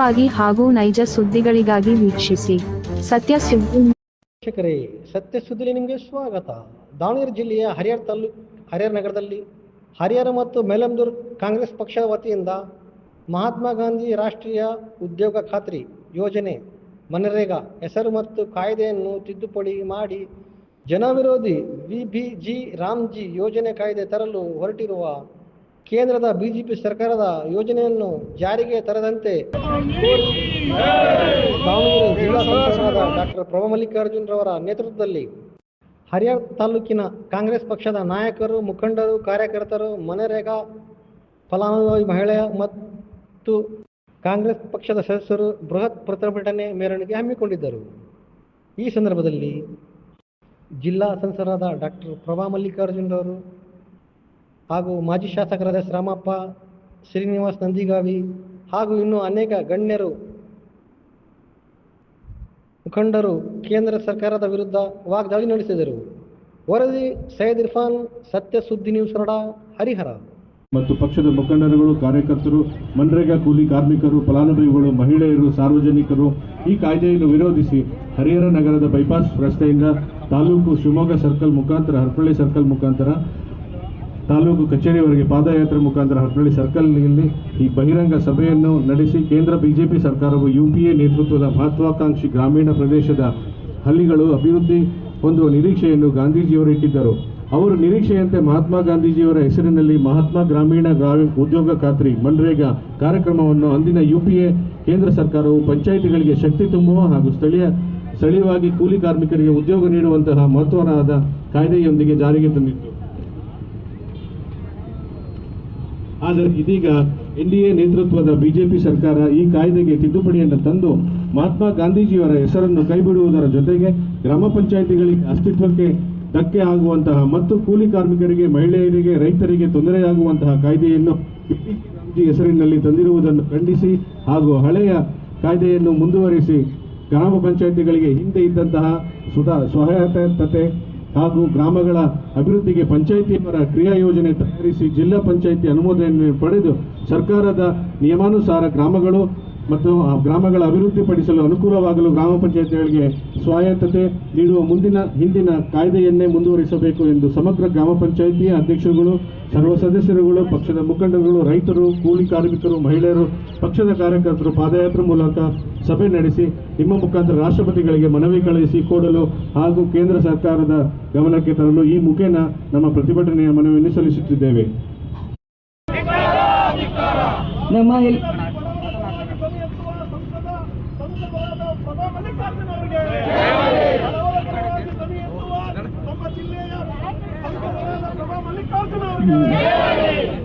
ವಾಗಿ ಹಾಗೂ ನೈಜ ಸುದ್ದಿಗಳಿಗಾಗಿ ವೀಕ್ಷಿಸಿ ಸತ್ಯ ಸುದ್ದಿ. ವೀಕ್ಷಕರೇ, ಸತ್ಯ ಸುದ್ದಿಲಿ ನಿಮಗೆ ಸ್ವಾಗತ. ದಾವಣಗೆರೆ ಜಿಲ್ಲೆಯ ಹರಿಹರ ನಗರದಲ್ಲಿ ಹರಿಹರ ಮತ್ತು ಮೇಲಂದೂರು ಕಾಂಗ್ರೆಸ್ ಪಕ್ಷದ ವತಿಯಿಂದ ಮಹಾತ್ಮ ಗಾಂಧಿ ರಾಷ್ಟ್ರೀಯ ಉದ್ಯೋಗ ಖಾತ್ರಿ ಯೋಜನೆ ಮನರೇಗಾ ಹೆಸರು ಮತ್ತು ಕಾಯ್ದೆಯನ್ನು ತಿದ್ದುಪಡಿ ಮಾಡಿ ಜನವಿರೋಧಿ ವಿಬಿಜಿ ರಾಮ್ಜಿ ಯೋಜನೆ ಕಾಯ್ದೆ ತರಲು ಹೊರಟಿರುವ ಕೇಂದ್ರದ ಬಿಜೆಪಿ ಸರ್ಕಾರದ ಯೋಜನೆಯನ್ನು ಜಾರಿಗೆ ತರದಂತೆ ದಾವಣಗೆರೆ ಜಿಲ್ಲಾ ಸಂಸದರಾದ ಡಾಕ್ಟರ್ ಪ್ರಭಾ ಮಲ್ಲಿಕಾರ್ಜುನ್ ರವರ ನೇತೃತ್ವದಲ್ಲಿ ಹರಿಹರ ತಾಲೂಕಿನ ಕಾಂಗ್ರೆಸ್ ಪಕ್ಷದ ನಾಯಕರು, ಮುಖಂಡರು, ಕಾರ್ಯಕರ್ತರು, ಮನರೇಗಾ ಫಲಾನುಭವಿ ಮಹಿಳೆ ಮತ್ತು ಕಾಂಗ್ರೆಸ್ ಪಕ್ಷದ ಸದಸ್ಯರು ಬೃಹತ್ ಪ್ರತಿಭಟನೆ ಮೆರವಣಿಗೆ ಹಮ್ಮಿಕೊಂಡಿದ್ದರು. ಈ ಸಂದರ್ಭದಲ್ಲಿ ಜಿಲ್ಲಾ ಸಂಸದರಾದ ಡಾಕ್ಟರ್ ಪ್ರಭಾ ಮಲ್ಲಿಕಾರ್ಜುನ್ ರವರು ಹಾಗೂ ಮಾಜಿ ಶಾಸಕರಾದ ರಾಮಪ್ಪ, ಶ್ರೀನಿವಾಸ್ ನಂದಿಗಾವಿ ಹಾಗೂ ಇನ್ನೂ ಅನೇಕ ಗಣ್ಯರು, ಮುಖಂಡರು ಕೇಂದ್ರ ಸರ್ಕಾರದ ವಿರುದ್ಧ ವಾಗ್ದಾಳಿ ನಡೆಸಿದರು. ವರದಿ ಸೈಯದ್ ಇರ್ಫಾನ್, ಸತ್ಯ ಸುದ್ದಿ ನ್ಯೂಸ್ ಕನ್ನಡ, ಹರಿಹರ. ಮತ್ತು ಪಕ್ಷದ ಮುಖಂಡರುಗಳು, ಕಾರ್ಯಕರ್ತರು, ಮನ್ರೇಗಾ ಕೂಲಿ ಕಾರ್ಮಿಕರು, ಫಲಾನುಭವಿಗಳು, ಮಹಿಳೆಯರು, ಸಾರ್ವಜನಿಕರು ಈ ಕಾಯ್ದೆಯನ್ನು ವಿರೋಧಿಸಿ ಹರಿಹರ ನಗರದ ಬೈಪಾಸ್ ರಸ್ತೆಯಿಂದ ತಾಲೂಕು ಶಿವಮೊಗ್ಗ ಸರ್ಕಲ್ ಮುಖಾಂತರ ಹರಪಳ್ಳಿ ಸರ್ಕಲ್ ಮುಖಾಂತರ ತಾಲೂಕು ಕಚೇರಿವರೆಗೆ ಪಾದಯಾತ್ರೆ ಮುಖಾಂತರ ಹರಪಳ್ಳಿ ಸರ್ಕಲ್ನಲ್ಲಿ ಈ ಬಹಿರಂಗ ಸಭೆಯನ್ನು ನಡೆಸಿ ಕೇಂದ್ರ ಬಿಜೆಪಿ ಸರ್ಕಾರವು ಯುಪಿಎ ನೇತೃತ್ವದ ಮಹತ್ವಾಕಾಂಕ್ಷಿ ಗ್ರಾಮೀಣ ಪ್ರದೇಶದ ಹಳ್ಳಿಗಳು ಅಭಿವೃದ್ಧಿ ಹೊಂದುವ ನಿರೀಕ್ಷೆಯನ್ನು ಗಾಂಧೀಜಿಯವರು ಇಟ್ಟಿದ್ದರು. ಅವರು ನಿರೀಕ್ಷೆಯಂತೆ ಮಹಾತ್ಮ ಗಾಂಧೀಜಿಯವರ ಹೆಸರಿನಲ್ಲಿ ಮಹಾತ್ಮ ಗ್ರಾಮೀಣ ಉದ್ಯೋಗ ಖಾತ್ರಿ ಮನ್ರೇಗಾ ಕಾರ್ಯಕ್ರಮವನ್ನು ಅಂದಿನ ಯುಪಿಎ ಕೇಂದ್ರ ಸರ್ಕಾರವು ಪಂಚಾಯಿತಿಗಳಿಗೆ ಶಕ್ತಿ ತುಂಬುವ ಹಾಗೂ ಸ್ಥಳೀಯವಾಗಿ ಕೂಲಿ ಕಾರ್ಮಿಕರಿಗೆ ಉದ್ಯೋಗ ನೀಡುವಂತಹ ಮಹತ್ವವಾದ ಕಾಯ್ದೆಯೊಂದಿಗೆ ಜಾರಿಗೆ ತಂದಿತ್ತು. ಆದರೆ ಇದೀಗ ಎನ್ಡಿಎ ನೇತೃತ್ವದ ಬಿಜೆಪಿ ಸರ್ಕಾರ ಈ ಕಾಯ್ದೆಗೆ ತಿದ್ದುಪಡಿಯನ್ನು ತಂದು ಮಹಾತ್ಮ ಗಾಂಧೀಜಿಯವರ ಹೆಸರನ್ನು ಕೈಬಿಡುವುದರ ಜೊತೆಗೆ ಗ್ರಾಮ ಪಂಚಾಯಿತಿಗಳಿಗೆ ಅಸ್ತಿತ್ವಕ್ಕೆ ಧಕ್ಕೆ ಆಗುವಂತಹ ಮತ್ತು ಕೂಲಿ ಕಾರ್ಮಿಕರಿಗೆ, ಮಹಿಳೆಯರಿಗೆ, ರೈತರಿಗೆ ತೊಂದರೆಯಾಗುವಂತಹ ಕಾಯ್ದೆಯನ್ನು ರಾಮ್ಜಿ ಹೆಸರಿನಲ್ಲಿ ತಂದಿರುವುದನ್ನು ಖಂಡಿಸಿ ಹಾಗೂ ಹಳೆಯ ಕಾಯ್ದೆಯನ್ನು ಮುಂದುವರಿಸಿ ಗ್ರಾಮ ಪಂಚಾಯಿತಿಗಳಿಗೆ ಹಿಂದೆ ಇದ್ದಂತಹ ಸ್ವಾಯತ್ತತೆ ಹಾಗೂ ಗ್ರಾಮಗಳ ಅಭಿವೃದ್ಧಿಗೆ ಪಂಚಾಯಿತಿಯವರ ಕ್ರಿಯಾ ಯೋಜನೆ ತಯಾರಿಸಿ ಜಿಲ್ಲಾ ಪಂಚಾಯಿತಿ ಅನುಮೋದನೆ ಪಡೆದು ಸರ್ಕಾರದ ನಿಯಮಾನುಸಾರ ಗ್ರಾಮಗಳು ಮತ್ತು ಆ ಗ್ರಾಮಗಳ ಅಭಿವೃದ್ಧಿಪಡಿಸಲು ಅನುಕೂಲವಾಗಲು ಗ್ರಾಮ ಪಂಚಾಯಿತಿಗಳಿಗೆ ಸ್ವಾಯತ್ತತೆ ನೀಡುವ ಹಿಂದಿನ ಕಾಯ್ದೆಯನ್ನೇ ಮುಂದುವರಿಸಬೇಕು ಎಂದು ಸಮಗ್ರ ಗ್ರಾಮ ಪಂಚಾಯಿತಿಯ ಅಧ್ಯಕ್ಷರುಗಳು, ಸರ್ವ ಸದಸ್ಯರುಗಳು, ಪಕ್ಷದ ಮುಖಂಡರುಗಳು, ರೈತರು, ಕೂಲಿ ಕಾರ್ಮಿಕರು, ಮಹಿಳೆಯರು, ಪಕ್ಷದ ಕಾರ್ಯಕರ್ತರು ಪಾದಯಾತ್ರೆ ಮೂಲಕ ಸಭೆ ನಡೆಸಿ ನಿಮ್ಮ ಮುಖಾಂತರ ರಾಷ್ಟ್ರಪತಿಗಳಿಗೆ ಮನವಿ ಕಳುಹಿಸಿ ಕೊಡಲು ಹಾಗೂ ಕೇಂದ್ರ ಸರ್ಕಾರದ ಗಮನಕ್ಕೆ ತರಲು ಈ ಮುಖೇನ ನಮ್ಮ ಪ್ರತಿಭಟನೆಯ ಮನವಿಯನ್ನು ಸಲ್ಲಿಸುತ್ತಿದ್ದೇವೆ.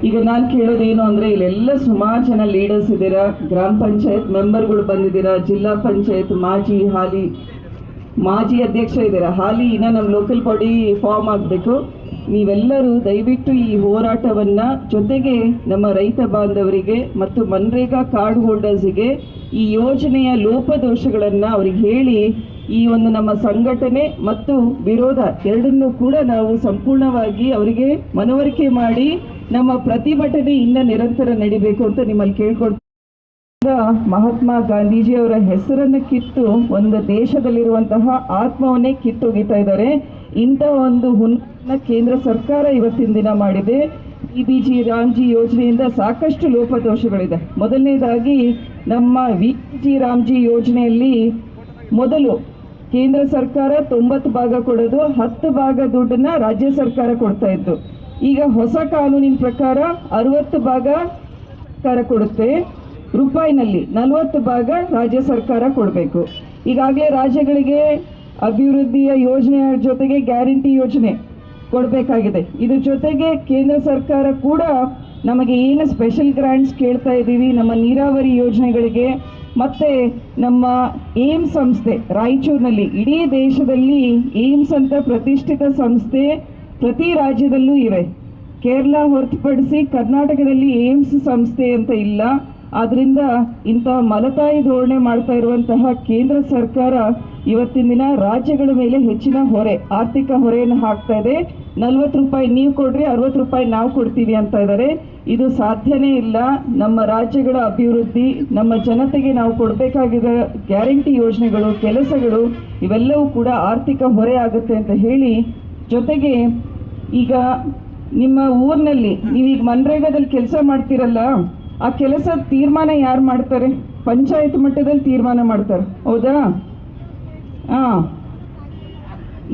ಈಗ ನಾನು ಕೇಳೋದೇನು ಅಂದರೆ, ಇಲ್ಲೆಲ್ಲ ಸುಮಾರು ಜನ ಲೀಡರ್ಸ್ ಇದ್ದೀರಾ, ಗ್ರಾಮ ಪಂಚಾಯತ್ ಮೆಂಬರ್ಗಳು ಬಂದಿದ್ದೀರಾ, ಜಿಲ್ಲಾ ಪಂಚಾಯತ್ ಮಾಜಿ ಅಧ್ಯಕ್ಷ ಇದ್ದೀರಾ, ಹಾಲಿ ಇನ್ನು ನಮ್ಮ ಲೋಕಲ್ ಬಾಡಿ ಫಾರ್ಮ್ ಆಗಬೇಕು. ನೀವೆಲ್ಲರೂ ದಯವಿಟ್ಟು ಈ ಹೋರಾಟವನ್ನು ಜೊತೆಗೆ ನಮ್ಮ ರೈತ ಬಾಂಧವರಿಗೆ ಮತ್ತು ಮನ್ರೇಗಾ ಕಾರ್ಡ್ ಹೋಲ್ಡರ್ಸಿಗೆ ಈ ಯೋಜನೆಯ ಲೋಪದೋಷಗಳನ್ನು ಅವ್ರಿಗೆ ಹೇಳಿ ಈ ಒಂದು ನಮ್ಮ ಸಂಘಟನೆ ಮತ್ತು ವಿರೋಧ ಎರಡನ್ನೂ ಕೂಡ ನಾವು ಸಂಪೂರ್ಣವಾಗಿ ಅವರಿಗೆ ಮನವರಿಕೆ ಮಾಡಿ ನಮ್ಮ ಪ್ರತಿಭಟನೆ ಇನ್ನು ನಿರಂತರ ನಡಿಬೇಕು ಅಂತ ನಿಮ್ಮಲ್ಲಿ ಕೇಳ್ಕೊಳ್ತೀವಿ. ಮಹಾತ್ಮ ಗಾಂಧೀಜಿಯವರ ಹೆಸರನ್ನು ಕಿತ್ತು ಒಂದು ದೇಶದಲ್ಲಿರುವಂತಹ ಆತ್ಮವನ್ನೇ ಕಿತ್ತೊಗಿತಾ ಇದ್ದಾರೆ. ಇಂಥ ಒಂದು ಕೇಂದ್ರ ಸರ್ಕಾರ ಇವತ್ತಿನ ದಿನ ಮಾಡಿದೆ. ಬಿಬಿಜಿ ರಾಮ್ಜಿ ಯೋಜನೆಯಿಂದ ಸಾಕಷ್ಟು ಲೋಪದೋಷಗಳಿದೆ. ಮೊದಲನೇದಾಗಿ ನಮ್ಮ ವಿಬಿಜಿ ರಾಮ್ಜಿ ಯೋಜನೆಯಲ್ಲಿ ಮೊದಲು ಕೇಂದ್ರ ಸರ್ಕಾರ 90 ಭಾಗ ಕೊಡೋದು, 10 ಭಾಗ ದುಡ್ಡನ್ನ ರಾಜ್ಯ ಸರ್ಕಾರ ಕೊಡ್ತಾ ಇತ್ತು. ಈಗ ಹೊಸ ಕಾನೂನಿನ ಪ್ರಕಾರ 60 ಭಾಗ ಸರ್ಕಾರ ಕೊಡುತ್ತೆ ರೂಪಾಯಿನಲ್ಲಿ, 40 ಭಾಗ ರಾಜ್ಯ ಸರ್ಕಾರ ಕೊಡಬೇಕು. ಈಗಾಗಲೇ ರಾಜ್ಯಗಳಿಗೆ ಅಭಿವೃದ್ಧಿಯ ಯೋಜನೆಯ ಜೊತೆಗೆ ಗ್ಯಾರಂಟಿ ಯೋಜನೆ ಕೊಡಬೇಕಾಗಿದೆ. ಇದ್ರ ಜೊತೆಗೆ ಕೇಂದ್ರ ಸರ್ಕಾರ ಕೂಡ ನಮಗೆ ಏನು ಸ್ಪೆಷಲ್ ಗ್ರಾಂಟ್ಸ್ ಕೇಳ್ತಾ ಇದ್ದೀವಿ ನಮ್ಮ ನೀರಾವರಿ ಯೋಜನೆಗಳಿಗೆ, ಮತ್ತು ನಮ್ಮ ಏಮ್ಸ್ ಸಂಸ್ಥೆ ರಾಯಚೂರಿನಲ್ಲಿ, ಇಡೀ ದೇಶದಲ್ಲಿ ಏಮ್ಸ್ ಅಂತ ಪ್ರತಿಷ್ಠಿತ ಸಂಸ್ಥೆ ಪ್ರತಿ ರಾಜ್ಯದಲ್ಲೂ ಇವೆ. ಕೇರಳ ಹೊರತುಪಡಿಸಿ ಕರ್ನಾಟಕದಲ್ಲಿ ಏಮ್ಸ್ ಸಂಸ್ಥೆ ಅಂತ ಇಲ್ಲ. ಆದ್ದರಿಂದ ಇಂಥ ಮಲತಾಯಿ ಧೋರಣೆ ಮಾಡ್ತಾ ಇರುವಂತಹ ಕೇಂದ್ರ ಸರ್ಕಾರ ಇವತ್ತಿನ ದಿನ ರಾಜ್ಯಗಳ ಮೇಲೆ ಹೆಚ್ಚಿನ ಹೊರೆ, ಆರ್ಥಿಕ ಹೊರೆಯನ್ನು ಹಾಕ್ತಾ ಇದೆ. 40 ರೂಪಾಯಿ ನೀವು ಕೊಡ್ರಿ, 60 ರೂಪಾಯಿ ನಾವು ಕೊಡ್ತೀವಿ ಅಂತ ಇದ್ದಾರೆ. ಇದು ಸಾಧ್ಯನೇ ಇಲ್ಲ. ನಮ್ಮ ರಾಜ್ಯಗಳ ಅಭಿವೃದ್ಧಿ, ನಮ್ಮ ಜನತೆಗೆ ನಾವು ಕೊಡಬೇಕಾಗಿರೋ ಗ್ಯಾರಂಟಿ ಯೋಜನೆಗಳು, ಕೆಲಸಗಳು ಇವೆಲ್ಲವೂ ಕೂಡ ಆರ್ಥಿಕ ಹೊರೆ ಆಗುತ್ತೆ ಅಂತ ಹೇಳಿ, ಜೊತೆಗೆ ಈಗ ನಿಮ್ಮ ಊರಿನಲ್ಲಿ ನೀವೀಗ ಮನ್ರೇಗಾದಲ್ಲಿ ಕೆಲಸ ಮಾಡ್ತೀರಲ್ಲ, ಆ ಕೆಲಸದ ತೀರ್ಮಾನ ಯಾರು ಮಾಡ್ತಾರೆ? ಪಂಚಾಯತ್ ಮಟ್ಟದಲ್ಲಿ ತೀರ್ಮಾನ ಮಾಡ್ತಾರೆ, ಹೌದಾ? ಹಾಂ,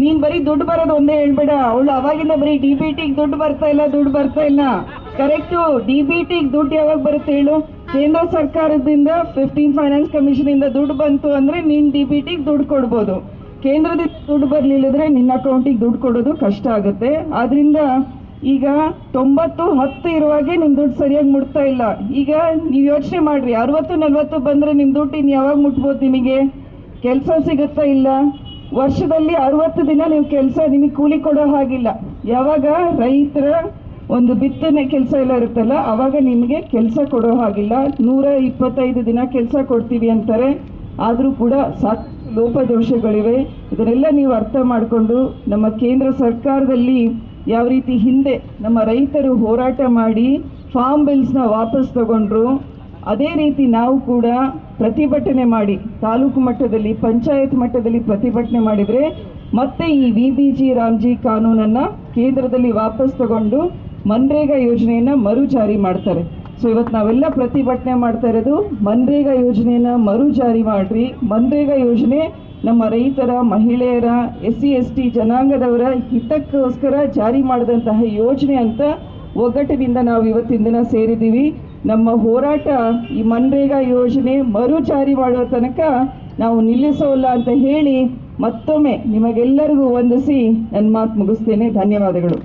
ನೀನು ಬರೀ ದುಡ್ಡು ಬರೋದು ಒಂದೇ ಹೇಳ್ಬೇಡ. ಅವಳು ಅವಾಗಿಂದ ಬರೀ DBTಗೆ ದುಡ್ಡು ಬರ್ತಾ ಇಲ್ಲ. ಕರೆಕ್ಟು, DBTಗೆ ದುಡ್ಡು ಯಾವಾಗ ಬರುತ್ತೆ ಹೇಳು? ಕೇಂದ್ರ ಸರ್ಕಾರದಿಂದ 15 ಫೈನಾನ್ಸ್ ಕಮಿಷನಿಂದ ದುಡ್ಡು ಬಂತು ಅಂದರೆ ನೀನು DBTಗೆ ದುಡ್ಡು ಕೊಡ್ಬೋದು. ಕೇಂದ್ರದಿಂದ ದುಡ್ಡು ಬರಲಿಲ್ಲದ್ರೆ ನಿನ್ನ ಅಕೌಂಟಿಗೆ ದುಡ್ಡು ಕೊಡೋದು ಕಷ್ಟ ಆಗುತ್ತೆ. ಆದ್ದರಿಂದ ಈಗ 90-10 ಇರುವಾಗೆ ನಿಮ್ಮ ದುಡ್ಡು ಸರಿಯಾಗಿ ಮುಟ್ತಾ ಇಲ್ಲ. ಈಗ ನೀವು ಯೋಚನೆ ಮಾಡಿರಿ, 60-40 ಬಂದರೆ ನಿಮ್ಮ ದುಡ್ಡು ಇನ್ನು ಯಾವಾಗ ಮುಟ್ಬೋದು? ನಿಮಗೆ ಕೆಲಸ ಸಿಗುತ್ತಾ? ಇಲ್ಲ. ವರ್ಷದಲ್ಲಿ 60 ದಿನ ನೀವು ಕೆಲಸ, ನಿಮಗೆ ಕೂಲಿ ಕೊಡೋ ಹಾಗಿಲ್ಲ. ಯಾವಾಗ ರೈತರ ಒಂದು ಬಿತ್ತನೆ ಕೆಲಸ ಎಲ್ಲ ಇರುತ್ತಲ್ಲ, ಆವಾಗ ನಿಮಗೆ ಕೆಲಸ ಕೊಡೋ ಹಾಗಿಲ್ಲ. 125 ದಿನ ಕೆಲಸ ಕೊಡ್ತೀವಿ ಅಂತಾರೆ, ಆದರೂ ಕೂಡ ಸಾಕು ಲೋಪದೋಷಗಳಿವೆ. ಇದನ್ನೆಲ್ಲ ನೀವು ಅರ್ಥ ಮಾಡಿಕೊಂಡು ನಮ್ಮ ಕೇಂದ್ರ ಸರ್ಕಾರದಲ್ಲಿ ಯಾವ ರೀತಿ ಹಿಂದೆ ನಮ್ಮ ರೈತರು ಹೋರಾಟ ಮಾಡಿ ಫಾರ್ಮ್ ಬಿಲ್ಸ್ನ ವಾಪಸ್ ತಗೊಂಡ್ರು, ಅದೇ ರೀತಿ ನಾವು ಕೂಡ ಪ್ರತಿಭಟನೆ ಮಾಡಿ ತಾಲೂಕು ಮಟ್ಟದಲ್ಲಿ, ಪಂಚಾಯತ್ ಮಟ್ಟದಲ್ಲಿ ಪ್ರತಿಭಟನೆ ಮಾಡಿದರೆ ಮತ್ತೆ ಈ VBG ರಾಮ್ಜಿ ಕಾನೂನನ್ನು ಕೇಂದ್ರದಲ್ಲಿ ವಾಪಸ್ ತಗೊಂಡು ಮನ್ರೇಗಾ ಯೋಜನೆಯನ್ನು ಮರು ಜಾರಿ ಮಾಡ್ತಾರೆ. ಸೊ ಇವತ್ತು ನಾವೆಲ್ಲ ಪ್ರತಿಭಟನೆ ಮಾಡ್ತಾ ಇರೋದು, ಮನ್ರೇಗಾ ಯೋಜನೆಯನ್ನು ಮರು ಜಾರಿ ಮಾಡಿರಿ. ಮನ್ರೇಗಾ ಯೋಜನೆ ನಮ್ಮ ರೈತರ, ಮಹಿಳೆಯರ, SC ST ಜನಾಂಗದವರ ಹಿತಕ್ಕೋಸ್ಕರ ಜಾರಿ ಮಾಡಿದಂತಹ ಯೋಜನೆ ಅಂತ ಒಗ್ಗಟ್ಟಿನಿಂದ ನಾವು ಇವತ್ತಿನ ದಿನ ಸೇರಿದ್ದೀವಿ. ನಮ್ಮ ಹೋರಾಟ ಈ ಮನ್ರೇಗಾ ಯೋಜನೆ ಮರು ಜಾರಿ ಮಾಡುವ ತನಕ ನಾವು ನಿಲ್ಲಿಸೋಲ್ಲ ಅಂತ ಹೇಳಿ ಮತ್ತೊಮ್ಮೆ ನಿಮಗೆಲ್ಲರಿಗೂ ವಂದಿಸಿ ನನ್ನ ಮಾತು ಮುಗಿಸ್ತೇನೆ. ಧನ್ಯವಾದಗಳು.